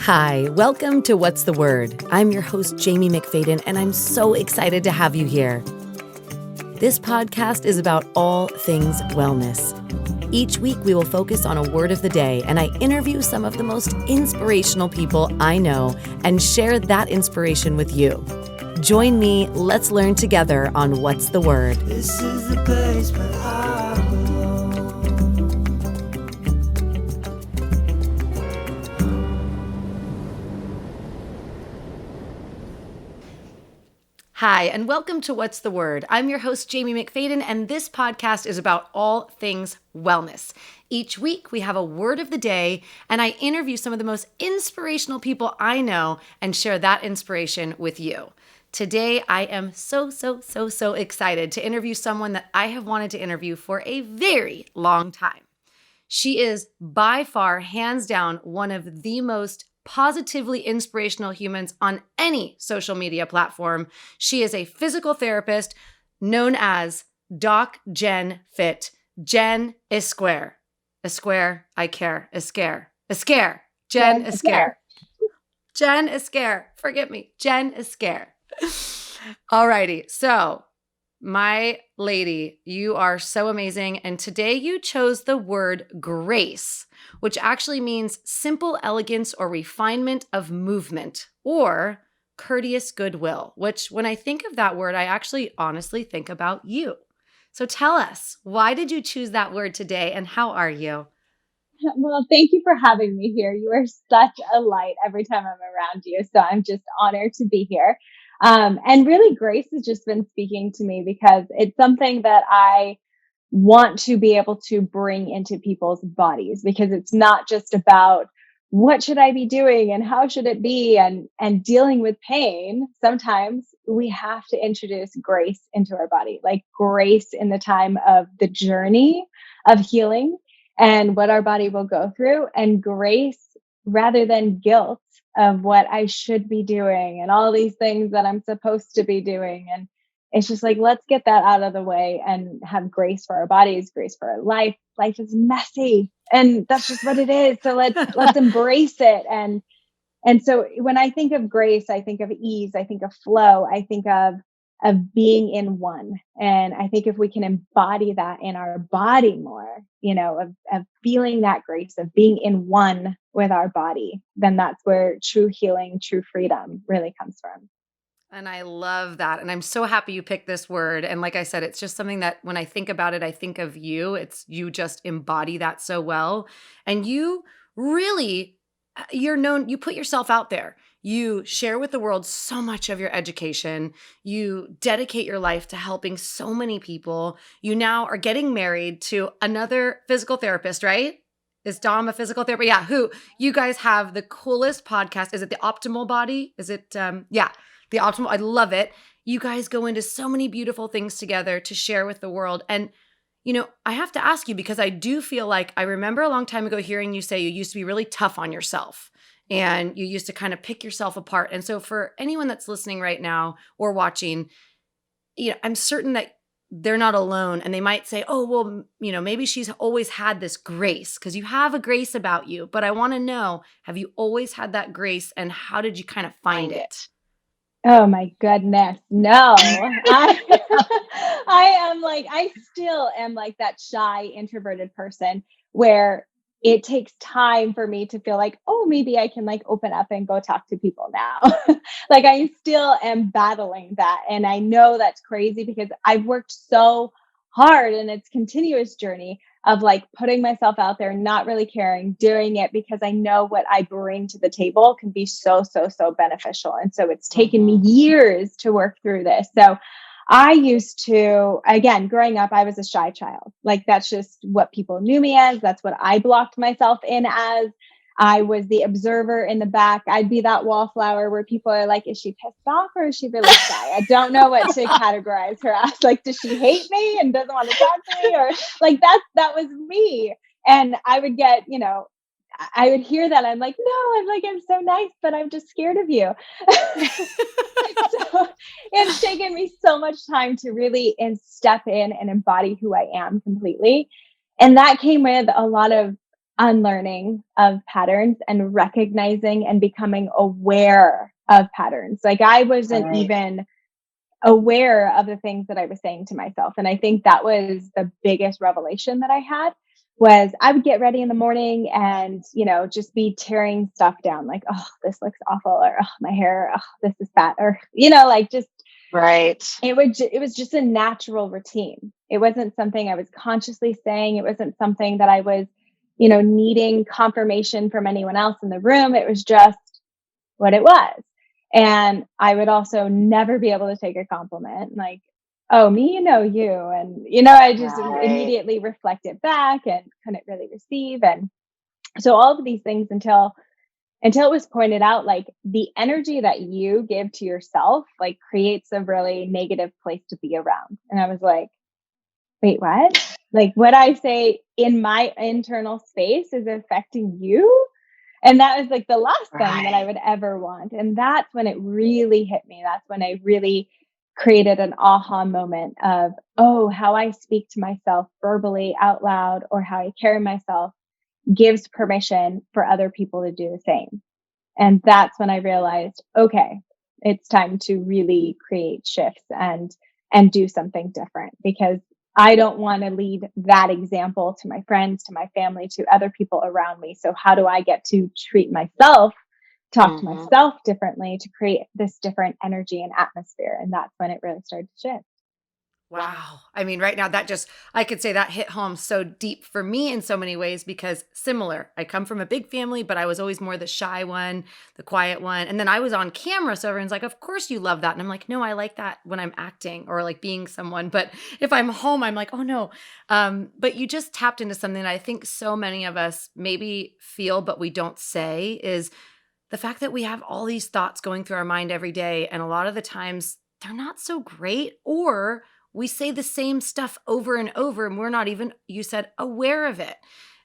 Hi, welcome to What's the Word? I'm your host, Jaime McFaden, and I'm so excited to have you here. This podcast is about all things wellness. Each week, we will focus on a word of the day, and I interview some of the most inspirational people I know and share that inspiration with you. Join me, let's learn together on What's the Word. This is the place where I belong. Hi, and welcome to What's the Word? I'm your host, Jaime McFaden, and this podcast is about all things wellness. Each week, we have a word of the day, and I interview some of the most inspirational people I know and share that inspiration with you. Today, I am so excited to interview someone that I have wanted to interview for a very long time. She is by far, hands down, one of the most positively inspirational humans on any social media platform. She is a physical therapist known as Doc Jen Fit. Jen Esquer. Esquer, I care. Esquer. Esquer. Jen Esquer. Jen Esquer. Forgive me. Jen Esquer. Alrighty. So, my lady, you are so amazing. And today you chose the word grace, which actually means simple elegance or refinement of movement, or courteous goodwill, which when I think of that word, I actually honestly think about you. So tell us, why did you choose that word today and how are you? Well, thank you for having me here. You are such a light every time I'm around you. So I'm just honored to be here. And really, grace has just been speaking to me because it's something that I want to be able to bring into people's bodies, because it's not just about what should I be doing and how should it be and dealing with pain. Sometimes we have to introduce grace into our body, like grace in the time of the journey of healing and what our body will go through, and grace rather than guilt of what I should be doing and all these things that I'm supposed to be doing. And it's just like, let's get that out of the way and have grace for our bodies, grace for our life. Life is messy and that's just what it is. So let's embrace it. And so when I think of grace, I think of ease, I think of flow, I think of being in one. And I think if we can embody that in our body more, of feeling that grace, of being in one with our body, then that's where true healing, true freedom really comes from. And I love that. And I'm so happy you picked this word. And like I said, it's just something that when I think about it, I think of you. You just embody that so well. And you really, you put yourself out there. You share with the world so much of your education. You dedicate your life to helping so many people. You now are getting married to another physical therapist, right? Is Dom a physical therapist? Yeah. Who you guys have the coolest podcast. Is it The Optimal Body? Is it, yeah. The Optimal, I love it. You guys go into so many beautiful things together to share with the world. And, I have to ask you, because I do feel like I remember a long time ago hearing you say you used to be really tough on yourself and you used to kind of pick yourself apart. And so for anyone that's listening right now or watching, I'm certain that they're not alone, and they might say, oh, well, maybe she's always had this grace, because you have a grace about you. But I want to know, have you always had that grace, and how did you kind of find it? Oh my goodness. No, I still am like that shy, introverted person where it takes time for me to feel like, oh, maybe I can like open up and go talk to people now. Like I still am battling that. And I know that's crazy because I've worked so hard, and it's continuous journey of like putting myself out there, not really caring, doing it because I know what I bring to the table can be so beneficial. And so it's taken me years to work through this. So I used to, again, growing up, I was a shy child. Like that's just what people knew me as. That's what I blocked myself in as. I was the observer in the back. I'd be that wallflower where people are like, is she pissed off or is she really shy? I don't know what to categorize her as. Like, does she hate me and doesn't want to talk to me? Or like, that was me. And I would get, I would hear that. I'm like, no, I'm so nice, but I'm just scared of you. So it's taken me so much time to really step in and embody who I am completely. And that came with a lot of unlearning of patterns and recognizing and becoming aware of patterns. Like I wasn't Right. even aware of the things that I was saying to myself. And I think that was the biggest revelation that I had was I would get ready in the morning and, just be tearing stuff down like, oh, this looks awful, or oh, my hair, oh, this is fat, or, like just Right. it was just a natural routine. It wasn't something I was consciously saying. It wasn't something that I was, needing confirmation from anyone else in the room. It was just what it was. And I would also never be able to take a compliment like, oh, me, you. And, I just Right. immediately reflect it back and couldn't really receive. And so all of these things until it was pointed out, like the energy that you give to yourself, like creates a really negative place to be around. And I was like, wait, what? Like what I say in my internal space is affecting you? And that was like the last thing that I Right. would ever want. And that's when it really hit me. That's when I really created an aha moment of, oh, how I speak to myself verbally out loud or how I carry myself gives permission for other people to do the same. And that's when I realized, okay, it's time to really create shifts and do something different because I don't want to lead that example to my friends, to my family, to other people around me. So how do I get to treat myself, talk to Mhm. myself differently to create this different energy and atmosphere? And that's when it really started to shift. Wow. I mean, right now that just, I could say that hit home so deep for me in so many ways because similar. I come from a big family, but I was always more the shy one, the quiet one. And then I was on camera. So everyone's like, of course you love that. And I'm like, no, I like that when I'm acting or like being someone. But if I'm home, I'm like, oh no. But you just tapped into something that I think so many of us maybe feel, but we don't say is the fact that we have all these thoughts going through our mind every day. And a lot of the times they're not so great, or we say the same stuff over and over and we're not even, you said, aware of it.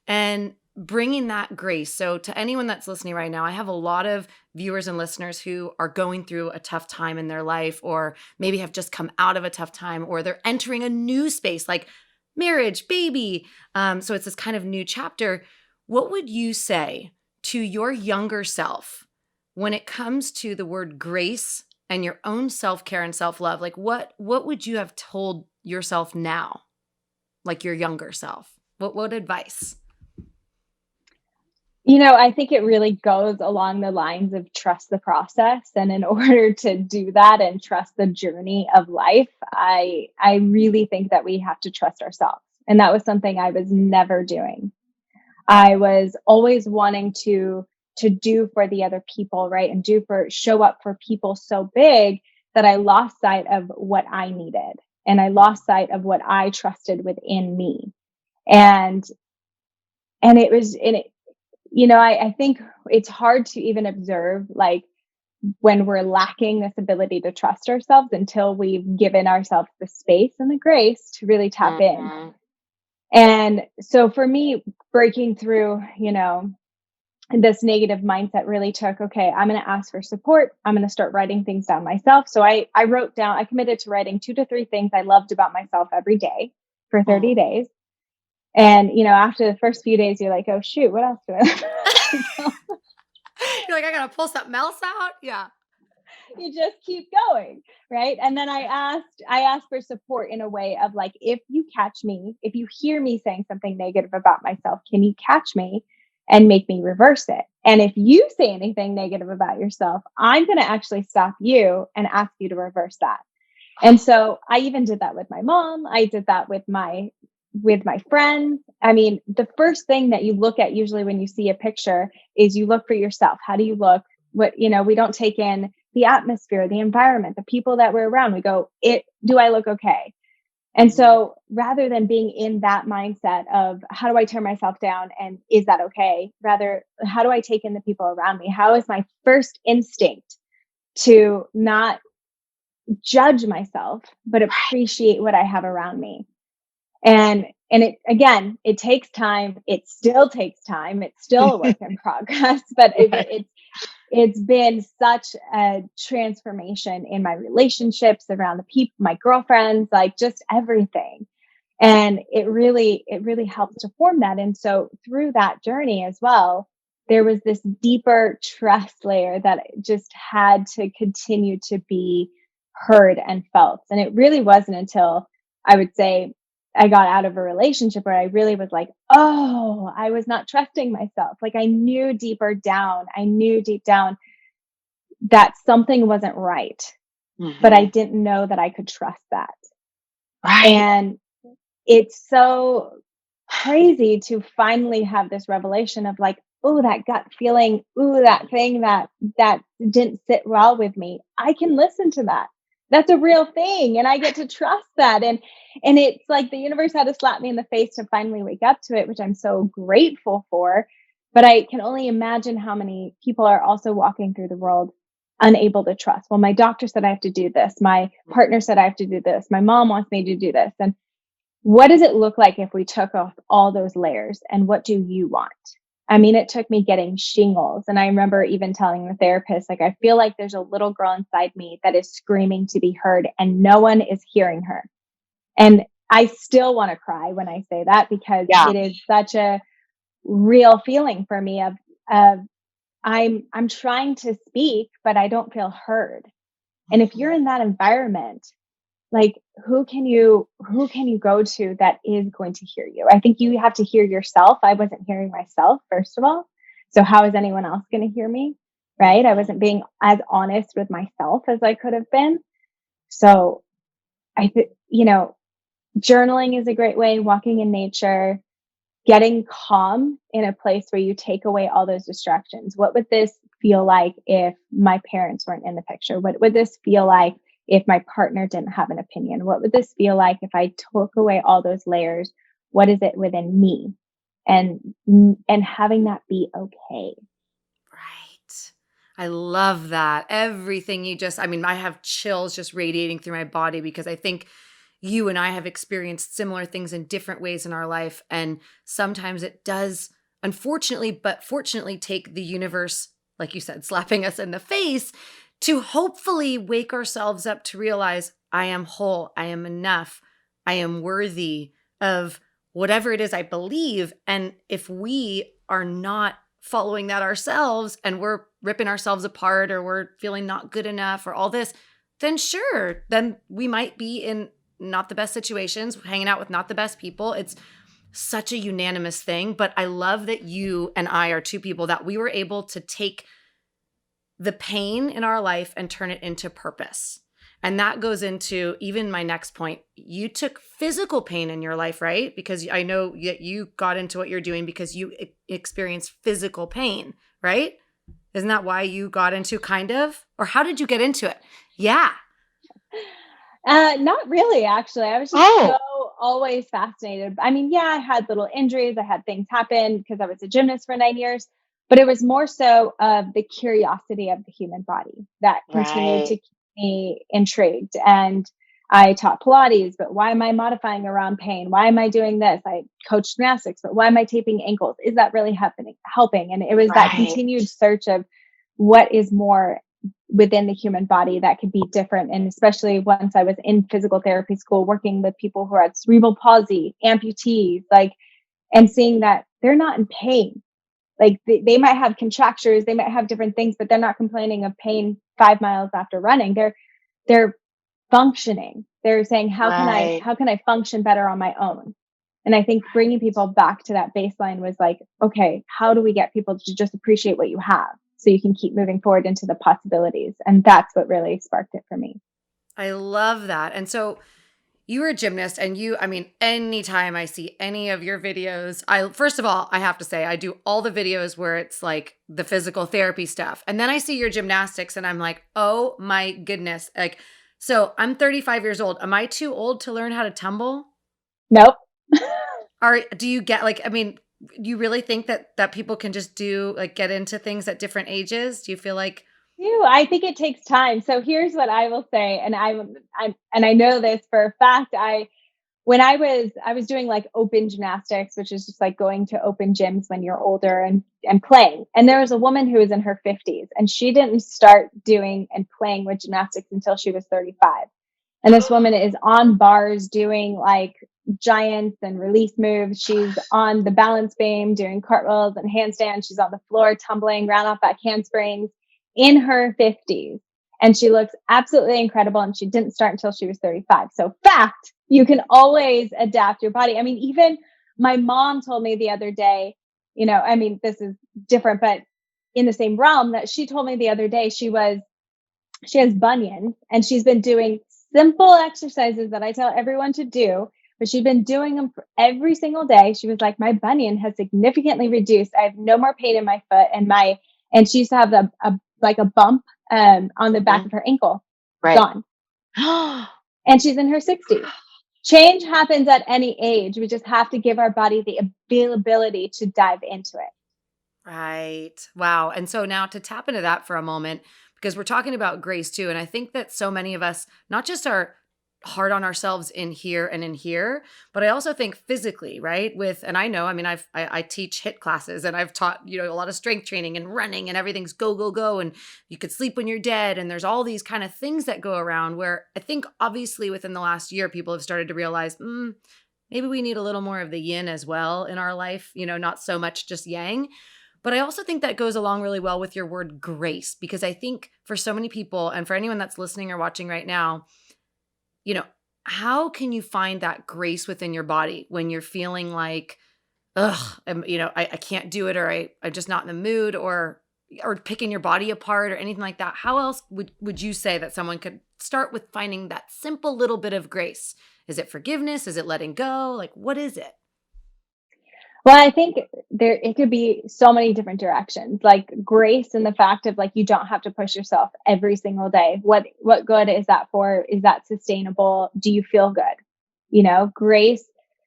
And bringing that grace. So, to anyone that's listening right now, I have a lot of viewers and listeners who are going through a tough time in their life, or maybe have just come out of a tough time, or they're entering a new space like marriage, baby. So, it's this kind of new chapter. What would you say to your younger self when it comes to the word grace and your own self-care and self-love? Like what would you have told yourself now? Like your younger self? What advice? I think it really goes along the lines of trust the process. And in order to do that and trust the journey of life, I really think that we have to trust ourselves. And that was something I was never doing. I was always wanting to do for the other people, right? And show up for people so big that I lost sight of what I needed. And I lost sight of what I trusted within me. And and it was and it, I think it's hard to even observe like when we're lacking this ability to trust ourselves until we've given ourselves the space and the grace to really tap in. Mhm. And so for me, breaking through, this negative mindset really took, okay, I'm going to ask for support. I'm going to start writing things down myself. So I wrote down, I committed to writing 2 to 3 things I loved about myself every day for 30 Mhm. days. And, after the first few days, you're like, oh, shoot, what else do I? You're like, I gotta pull something else out. Yeah. You just keep going, right? And then I asked for support in a way of like, if you catch me, if you hear me saying something negative about myself, can you catch me and make me reverse it? And if you say anything negative about yourself, I'm going to actually stop you and ask you to reverse that. And so I even did that with my mom. I did that with my friends. I mean, the first thing that you look at usually when you see a picture is you look for yourself. How do you look? We don't take in the atmosphere, the environment, the people that we're around. We go, do I look okay? And Mhm. so rather than being in that mindset of how do I tear myself down and is that okay? Rather, how do I take in the people around me? How is my first instinct to not judge myself, but appreciate what I have around me? And it again, it takes time. It still takes time. It's still a work in progress, but it's been such a transformation in my relationships around the people, my girlfriends, like just everything. And it really helps to form that. And so through that journey as well, there was this deeper trust layer that just had to continue to be heard and felt. And it really wasn't until I would say I got out of a relationship where I really was like, oh, I was not trusting myself. Like I knew deep down that something wasn't right, but I Mhm. didn't know that I could trust that. Right. And it's so crazy to finally have this revelation of like, oh, that gut feeling, ooh, that thing that didn't sit well with me. I can listen to that. That's a real thing, and I get to trust that. And it's like the universe had to slap me in the face to finally wake up to it, which I'm so grateful for. But I can only imagine how many people are also walking through the world unable to trust. Well, my doctor said I have to do this. My partner said I have to do this. My mom wants me to do this. And what does it look like if we took off all those layers? And what do you want? I mean, it took me getting shingles. And I remember even telling the therapist, like, I feel like there's a little girl inside me that is screaming to be heard and no one is hearing her. And I still want to cry when I say that because Yeah. it is such a real feeling for me of I'm trying to speak, but I don't feel heard. And if you're in that environment, like who can you go to that is going to hear you? I think you have to hear yourself. I wasn't hearing myself, first of all. So how is anyone else going to hear me? Right? I wasn't being as honest with myself as I could have been. So I think, journaling is a great way, walking in nature, getting calm in a place where you take away all those distractions. What would this feel like if my parents weren't in the picture? What would this feel like if my partner didn't have an opinion? What would this feel like if I took away all those layers? What is it within me? And having that be okay. Right. I love that. Everything I mean, I have chills just radiating through my body because I think you and I have experienced similar things in different ways in our life. And sometimes it does, unfortunately, but fortunately, take the universe, like you said, slapping us in the face to hopefully wake ourselves up to realize I am whole, I am enough, I am worthy of whatever it is I believe. And if we are not following that ourselves and we're ripping ourselves apart or we're feeling not good enough or all this, then sure, then we might be in not the best situations, hanging out with not the best people. It's such a unanimous thing. But I love that you and I are two people that we were able to take the pain in our life and turn it into purpose. And that goes into even my next point. You took physical pain in your life, right? Because I know that you got into what you're doing because you experienced physical pain, right? Isn't that why you got into kind of? Or how did you get into it? Yeah. Not really, actually. I was just so Oh, always fascinated. I mean, yeah, I had little injuries. I had things happen because I was a gymnast for 9 years, but it was more so of the curiosity of the human body that continued to right. keep me intrigued. And I taught Pilates, but why am I modifying around pain? Why am I doing this? I coach gymnastics, but why am I taping ankles? Is that really helping? And it was that Right. continued search of what is more within the human body that could be different. And especially once I was in physical therapy school, working with people who had cerebral palsy, amputees, like, and seeing that they're not in pain. Like they might have contractures, they might have different things, but they're not complaining of pain 5 miles after running. They're functioning. They're saying, Right. how can I function better on my own? And I think bringing people back to that baseline was like, okay, how do we get people to just appreciate what you have so you can keep moving forward into the possibilities? And that's what really sparked it for me. I love that. And so you were a gymnast and I mean, anytime I see any of your videos, first of all, I have to say, I do all the videos where it's like the physical therapy stuff. And then I see your gymnastics and I'm like, oh my goodness. Like, so I'm 35 years old. Am I too old to learn how to tumble? Nope. Do you get like, I mean, do you really think that people can just get into things at different ages? Do you feel like, I think it takes time. So here's what I will say, and I know this for a fact. When I was doing like open gymnastics, which is just like going to open gyms when you're older and playing. And there was a woman who was in her 50s and she didn't start doing and playing with gymnastics until she was 35. And this woman is on bars doing like giants and release moves. She's on the balance beam doing cartwheels and handstands. She's on the floor tumbling, round off back handsprings in her 50s. And she looks absolutely incredible. And she didn't start until she was 35. So fact, you can always adapt your body. I mean, even my mom told me the other day, I mean, this is different, but in the same realm, that she told me the other day, she has bunions and she's been doing simple exercises that I tell everyone to do, but she's been doing them for every single day. She was like, my bunion has significantly reduced. I have no more pain in my foot, and she used to have a bump on the back of her ankle. Right. Gone. And she's in her 60s. Change happens at any age. We just have to give our body the availability to dive into it. Right. Wow. And so now to tap into that for a moment, because we're talking about grace too. And I think that so many of us not just are hard on ourselves in here and in here, but I also think physically, right? And I know, I mean, I teach HIIT classes and I've taught, a lot of strength training and running and everything's go, go, go. And you could sleep when you're dead. And there's all these kind of things that go around where I think obviously within the last year, people have started to realize, maybe we need a little more of the yin as well in our life, not so much just yang. But I also think that goes along really well with your word grace, because I think for so many people, and for anyone that's listening or watching right now, how can you find that grace within your body when you're feeling like, I can't do it, or I'm just not in the mood, or picking your body apart or anything like that? How else would you say that someone could start with finding that simple little bit of grace? Is it forgiveness? Is it letting go? Like, what is it? Well, I think it could be so many different directions, like grace in the fact of like, you don't have to push yourself every single day. What good is that for? Is that sustainable? Do you feel good? Grace,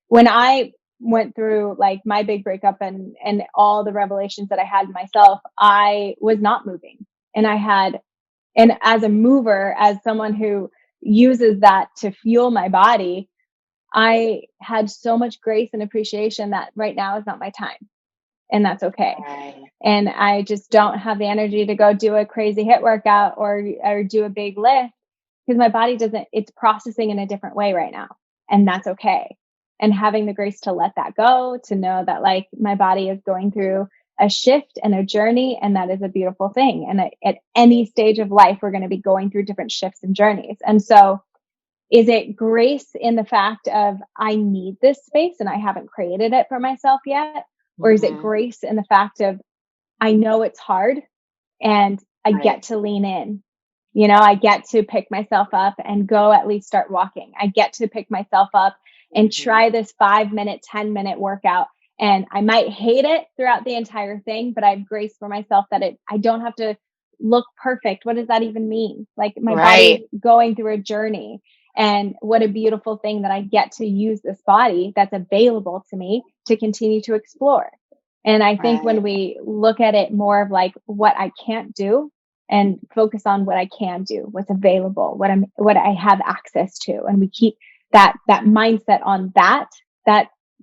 when I went through like my big breakup and all the revelations that I had myself, I was not moving. And as a mover, as someone who uses that to fuel my body, I had so much grace and appreciation that right now is not my time, and that's okay. Right. And I just don't have the energy to go do a crazy HIIT workout or do a big lift, because my body it's processing in a different way right now, and that's okay. And having the grace to let that go, to know that like my body is going through a shift and a journey, and that is a beautiful thing. And at any stage of life, we're going to be going through different shifts and journeys. And so is it grace in the fact of I need this space and I haven't created it for myself yet? Or is it grace in the fact of I know it's hard and I get to lean in? I get to pick myself up and go at least start walking. I get to pick myself up and try this 5-minute, 10-minute workout. And I might hate it throughout the entire thing, but I have grace for myself that I don't have to look perfect. What does that even mean? Like my body is going through a journey. And what a beautiful thing that I get to use this body that's available to me to continue to explore. And I think when we look at it more of like what I can't do and focus on what I can do, what's available, what I have access to, and we keep that mindset on that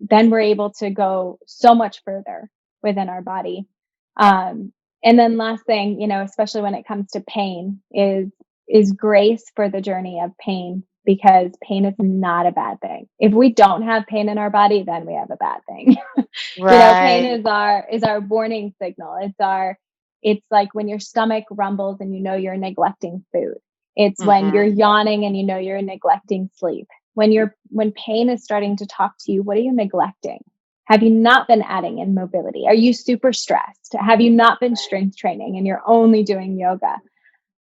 then we're able to go so much further within our body. And then last thing, especially when it comes to pain, is grace for the journey of pain, because pain is not a bad thing. If we don't have pain in our body, then we have a bad thing. Pain is our warning signal. It's like when your stomach rumbles and you're neglecting food. It's when you're yawning and you're neglecting sleep. When pain is starting to talk to you, what are you neglecting? Have you not been adding in mobility? Are you super stressed? Have you not been strength training and you're only doing yoga?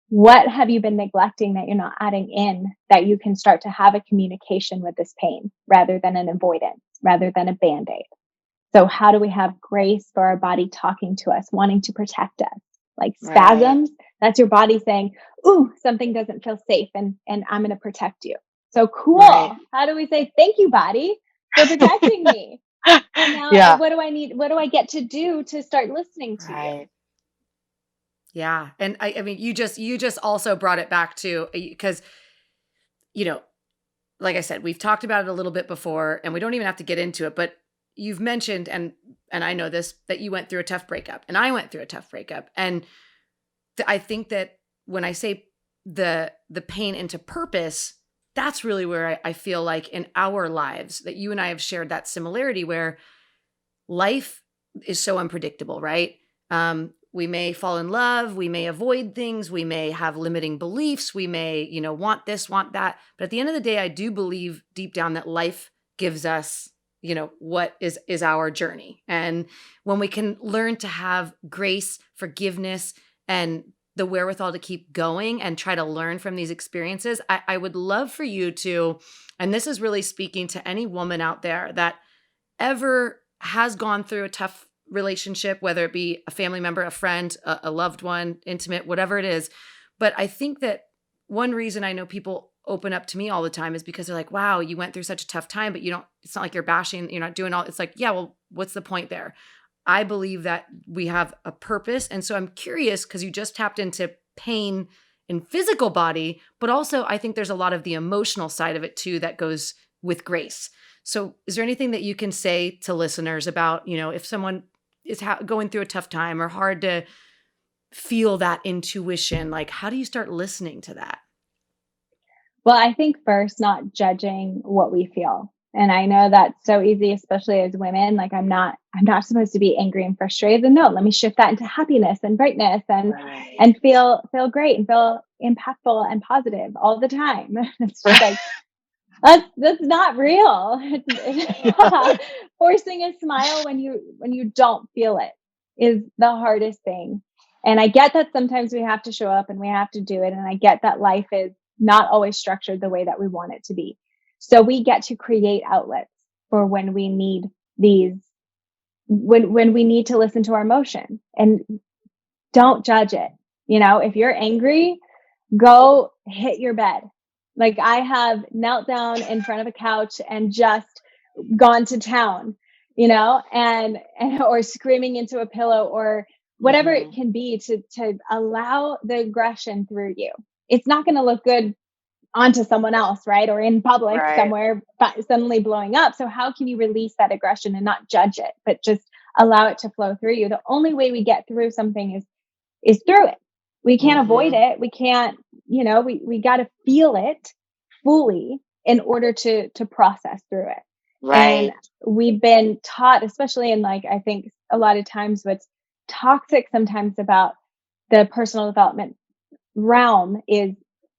What have you been neglecting that you're not adding in, that you can start to have a communication with this pain rather than an avoidance, rather than a Band-Aid? So how do we have grace for our body talking to us, wanting to protect us? Like spasms, that's your body saying, ooh, something doesn't feel safe and I'm going to protect you. So cool. How do we say, thank you, body, for protecting me? And now what do I need? What do I get to do to start listening to you? Yeah. And I mean, you just also brought it back to, because, like I said, we've talked about it a little bit before and we don't even have to get into it, but you've mentioned, and I know this, that you went through a tough breakup and I went through a tough breakup. And I think that when I say the pain into purpose, that's really where I feel like in our lives that you and I have shared that similarity where life is so unpredictable, right? We may fall in love, we may avoid things, we may have limiting beliefs, we may, want this, want that. But at the end of the day, I do believe deep down that life gives us, what is our journey. And when we can learn to have grace, forgiveness, and the wherewithal to keep going and try to learn from these experiences, I would love for you to, and this is really speaking to any woman out there that ever has gone through a tough relationship, whether it be a family member, a friend, a loved one, intimate, whatever it is. But I think that one reason I know people open up to me all the time is because they're like, wow, you went through such a tough time, but it's not like you're bashing, you're not doing all, it's like, yeah, well, what's the point there? I believe that we have a purpose. And so I'm curious because you just tapped into pain in physical body, but also I think there's a lot of the emotional side of it too that goes with grace. So is there anything that you can say to listeners about, if someone is going through a tough time or hard to feel that intuition, like how do you start listening to that? Well, I think first, not judging what we feel. And I know that's so easy, especially as women. Like I'm not supposed to be angry and frustrated. And no, let me shift that into happiness and brightness and feel great and feel impactful and positive all the time. It's just like that's not real. Forcing a smile when you don't feel it is the hardest thing. And I get that sometimes we have to show up and we have to do it. And I get that life is not always structured the way that we want it to be. So we get to create outlets for when we need these, when we need to listen to our emotion, and don't judge it. If you're angry, go hit your bed. Like I have knelt down in front of a couch and just gone to town, and or screaming into a pillow or whatever it can be to allow the aggression through you. It's not going to look good onto someone else, right? Or in public somewhere suddenly blowing up. So how can you release that aggression and not judge it, but just allow it to flow through you? The only way we get through something is through it. We can't avoid it. We can't, we got to feel it fully in order to process through it. Right. And we've been taught, especially in I think a lot of times what's toxic sometimes about the personal development realm is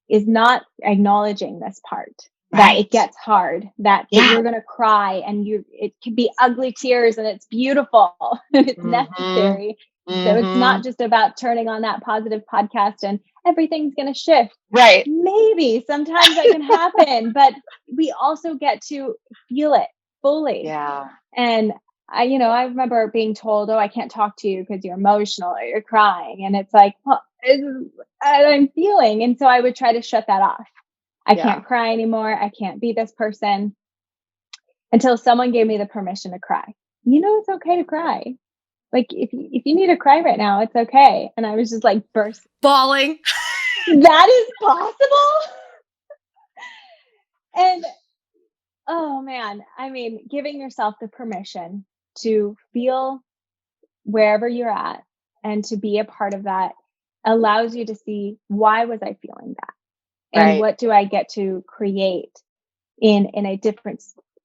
not acknowledging this part, that it gets hard, that you're going to cry and it can be ugly tears and it's beautiful and it's necessary. So it's not just about turning on that positive podcast and everything's going to shift. Right. Maybe sometimes that can happen, but we also get to feel it fully. Yeah. And I remember being told, oh, I can't talk to you because you're emotional or you're crying. And it's like, well, I'm feeling. And so I would try to shut that off. I can't cry anymore. I can't be this person, until someone gave me the permission to cry. It's okay to cry. Like if you need to cry right now, it's okay. And I was just like bawling. That is possible. And oh man, I mean, giving yourself the permission to feel wherever you're at and to be a part of that allows you to see, why was I feeling that? And what do I get to create in a different,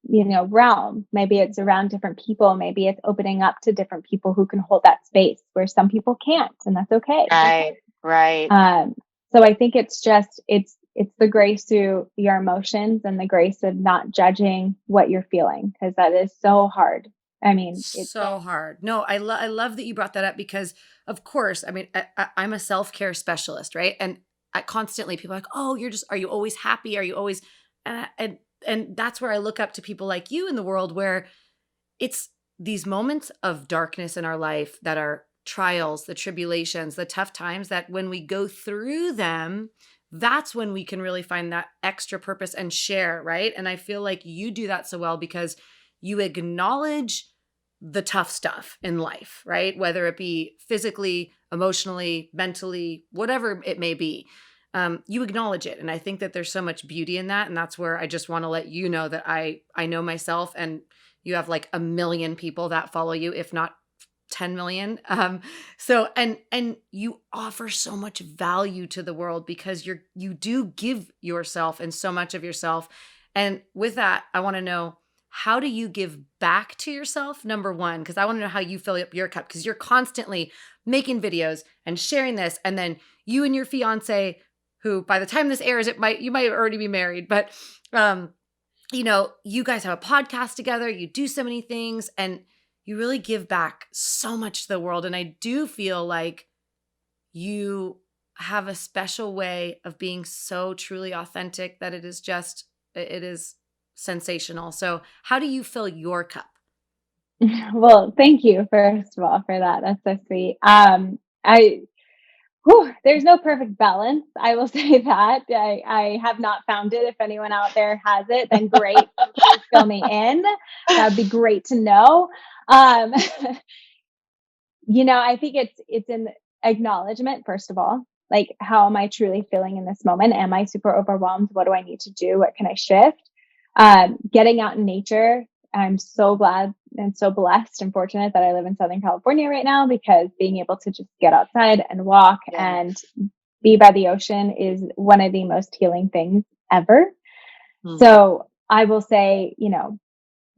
realm? Maybe it's around different people. Maybe it's opening up to different people who can hold that space where some people can't, and that's okay. Right. So I think it's just, it's the grace through your emotions and the grace of not judging what you're feeling, because that is so hard. I mean, it's so hard. No, I love that you brought that up because, of course, I mean, I'm a self-care specialist, right? And constantly people are like, oh, are you always happy? Are you always, and that's where I look up to people like you in the world, where it's these moments of darkness in our life that are trials, the tribulations, the tough times, that when we go through them, that's when we can really find that extra purpose and share, right? And I feel like you do that so well because you acknowledge the tough stuff in life, right? Whether it be physically, emotionally, mentally, whatever it may be, you acknowledge it. And I think that there's so much beauty in that. And that's where I just want to let you know that I know myself, and you have like 1 million people that follow you, if not 10 million. And you offer so much value to the world because you do give yourself and so much of yourself. And with that, I want to know, how do you give back to yourself? Number one, because I want to know how you fill up your cup, because you're constantly making videos and sharing this. And then you and your fiance, who by the time this airs, you might already be married, but you guys have a podcast together, you do so many things, and you really give back so much to the world. And I do feel like you have a special way of being so truly authentic that it is sensational. So how do you fill your cup? Well, thank you first of all for that. That's so sweet. There's no perfect balance. I will say that. I have not found it. If anyone out there has it, then great. Please fill me in. That'd be great to know. Um, I think it's in acknowledgement, first of all. Like, how am I truly feeling in this moment? Am I super overwhelmed? What do I need to do? What can I shift? Getting out in nature. I'm so glad and so blessed and fortunate that I live in Southern California right now, because being able to just get outside and walk and be by the ocean is one of the most healing things ever. Mm-hmm. So I will say,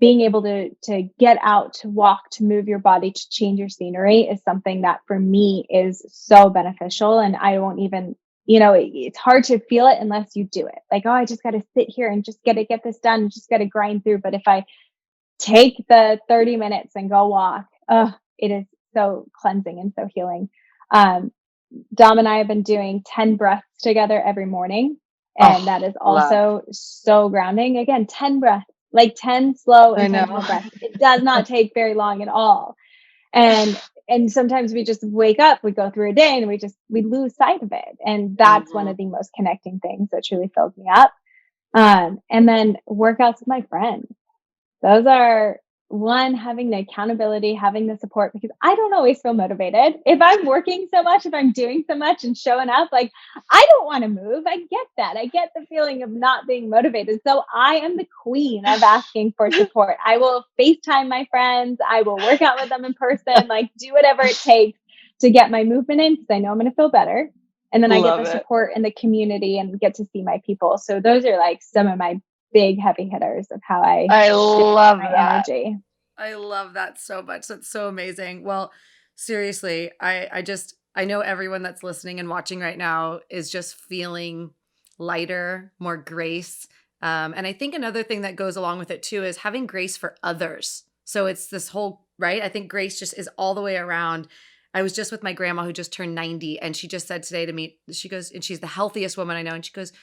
being able to get out, to walk, to move your body, to change your scenery is something that for me is so beneficial. And I won't even, it's hard to feel it unless you do it. Like, oh, I just got to sit here and just get this done, just got to grind through. But if I take the 30 minutes and go walk, it is so cleansing and so healing. Dom and I have been doing 10 breaths together every morning. And that is also so grounding. Again, 10 breaths. Like 10 slow intentional breaths. It does not take very long at all. And sometimes we just wake up, we go through a day and we lose sight of it. And that's one of the most connecting things that truly fills me up. And then workouts with my friends. Those are having the accountability, having the support, because I don't always feel motivated. If I'm working so much, if I'm doing so much and showing up, like, I don't want to move. I get that. I get the feeling of not being motivated. So I am the queen of asking for support. I will FaceTime my friends. I will work out with them in person, like do whatever it takes to get my movement in, because I know I'm going to feel better. And then I get the support in the community and get to see my people. So those are like some of my big heavy hitters of how I love my that energy. I love that so much. That's so amazing. Well, seriously, I know everyone that's listening and watching right now is just feeling lighter, more grace. And I think another thing that goes along with it too is having grace for others. So it's this whole, right? I think grace just is all the way around. I was just with my grandma who just turned 90, and she just said today to me, she goes, and she's the healthiest woman I know. And she goes,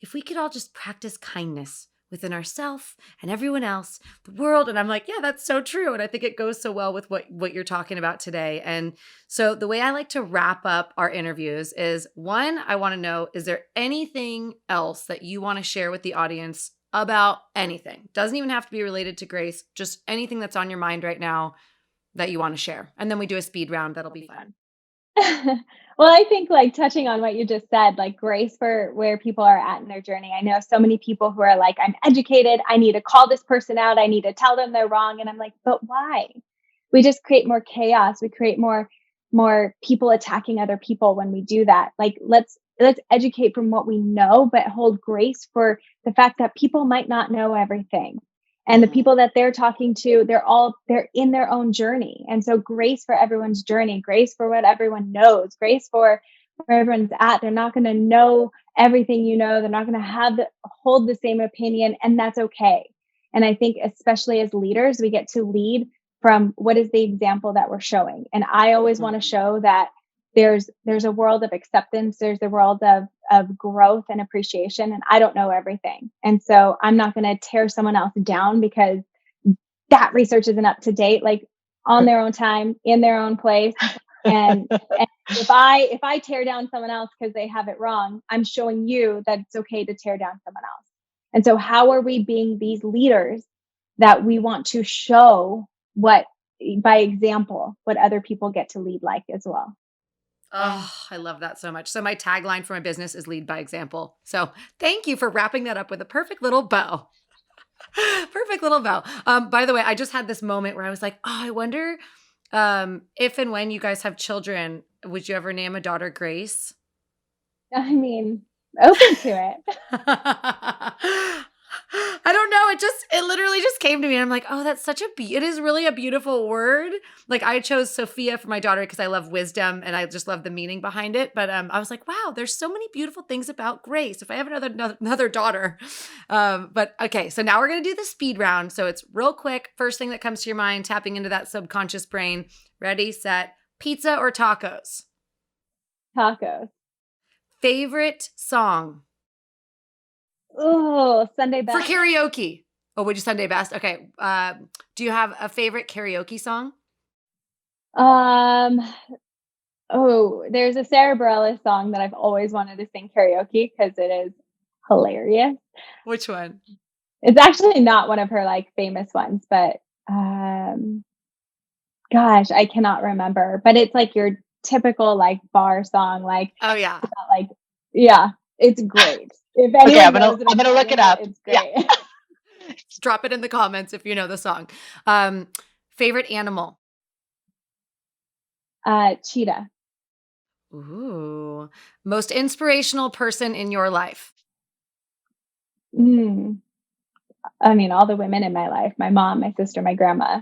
if we could all just practice kindness within ourselves and everyone else, the world. And I'm like, yeah, that's so true. And I think it goes so well with what you're talking about today. And so the way I like to wrap up our interviews is, one, I want to know, is there anything else that you want to share with the audience about anything? Doesn't even have to be related to grace, just anything that's on your mind right now that you want to share. And then we do a speed round. That'll be fun. Well, I think like touching on what you just said, like grace for where people are at in their journey. I know so many people who are like, I'm educated. I need to call this person out. I need to tell them they're wrong. And I'm like, but why? We just create more chaos. We create more people attacking other people when we do that. Like, let's educate from what we know, but hold grace for the fact that people might not know everything. And the people that they're talking to, they're in their own journey. And so grace for everyone's journey, grace for what everyone knows, grace for where everyone's at. They're not going to know everything you know. They're not going to hold the same opinion, and that's okay. And I think especially as leaders, we get to lead from what is the example that we're showing. And I always want to show that there's a world of acceptance. There's a world of growth and appreciation. And I don't know everything. And so I'm not going to tear someone else down because that research isn't up to date, like on their own time, in their own place. And if I tear down someone else because they have it wrong, I'm showing you that it's okay to tear down someone else. And so how are we being these leaders that we want to show by example, what other people get to lead like as well? Oh, I love that so much. So my tagline for my business is lead by example. So thank you for wrapping that up with a perfect little bow. Perfect little bow. By the way, I just had this moment where I was like, oh, I wonder If and when you guys have children, would you ever name a daughter Grace? I mean, open to it. I don't know. It literally just came to me and I'm like, oh, that's such it is really a beautiful word. Like I chose Sophia for my daughter because I love wisdom and I just love the meaning behind it. But I was like, wow, there's so many beautiful things about Grace. If I have another daughter. But okay, so now we're going to do the speed round. So it's real quick. First thing that comes to your mind, tapping into that subconscious brain. Ready, set, pizza or tacos? Tacos. Favorite song? Oh, Sunday best. For karaoke. Oh, would you Sunday best? Okay. Do you have a favorite karaoke song? There's a Sarah Bareilles song that I've always wanted to sing karaoke because it is hilarious. Which one? It's actually not one of her like famous ones, but gosh, I cannot remember. But it's like your typical like bar song, like oh yeah, like yeah, it's great. If anyone Okay, knows I'm gonna look it up. It's great. Yeah. Drop it in the comments if you know the song. Favorite animal? Cheetah. Ooh. Most inspirational person in your life? I mean, all the women in my life, my mom, my sister, my grandma.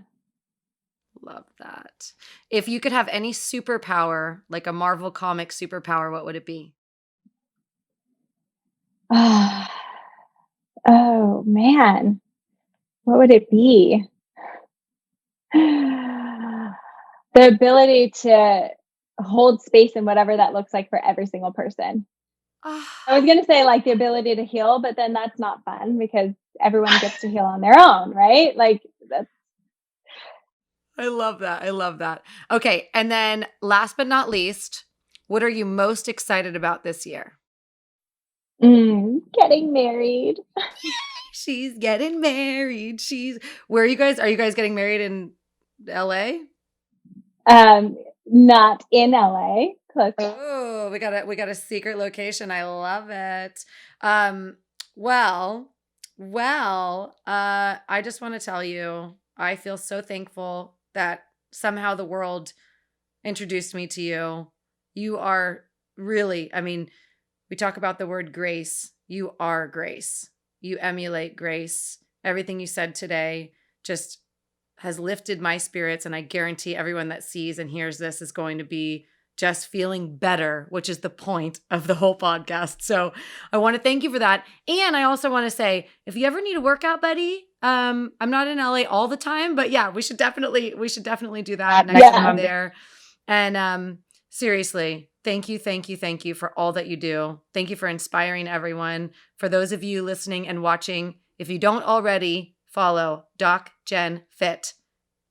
Love that. If you could have any superpower, like a Marvel comic superpower, what would it be? Oh man, what would it be? The ability to hold space in whatever that looks like for every single person. I was going to say like the ability to heal, but then that's not fun because everyone gets to heal on their own, right? Like that's. I love that. I love that. Okay. And then last but not least, what are you most excited about this year? Getting married. She's getting married. Where are you guys? Are you guys getting married in LA? Not in LA. Close. Oh, we got a secret location. I love it. I just want to tell you, I feel so thankful that somehow the world introduced me to you. You are really, I mean, we talk about the word grace. You are grace. You emulate grace. Everything you said today just has lifted my spirits, and I guarantee everyone that sees and hears this is going to be just feeling better, which is the point of the whole podcast. So I want to thank you for that. And I also want to say, if you ever need a workout buddy, I'm not in LA all the time, but yeah, we should definitely do that next time I'm there. And seriously, thank you for all that you do. Thank you for inspiring everyone. For those of you listening and watching, if you don't already, follow Doc Jen Fit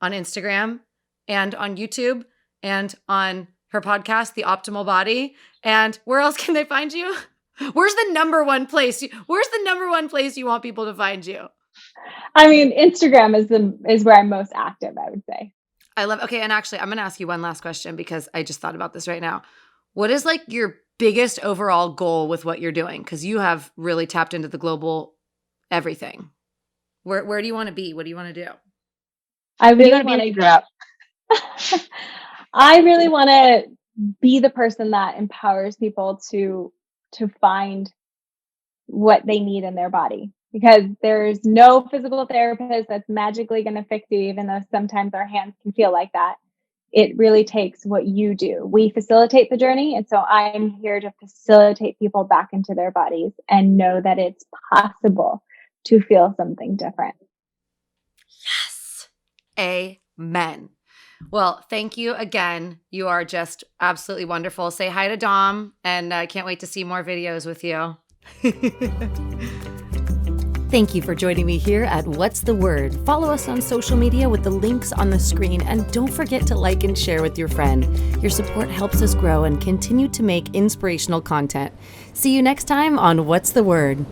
on Instagram and on YouTube and on her podcast, The Optimal Body. And where else can they find you? Where's the number one place you want people to find you? I mean, Instagram is where I'm most active, I would say. Okay, and actually, I'm going to ask you one last question because I just thought about this right now. What is like your biggest overall goal with what you're doing? Because you have really tapped into the global everything. Where do you want to be? What do you want to do? I really want to I really want to be the person that empowers people to find what they need in their body, because there's no physical therapist that's magically going to fix you, even though sometimes our hands can feel like that. It really takes what you do. We facilitate the journey. And so I'm here to facilitate people back into their bodies and know that it's possible to feel something different. Yes. Amen. Well, thank you again. You are just absolutely wonderful. Say hi to Dom, and I can't wait to see more videos with you. Thank you for joining me here at What's the Word. Follow us on social media with the links on the screen, and don't forget to like and share with your friend. Your support helps us grow and continue to make inspirational content. See you next time on What's the Word.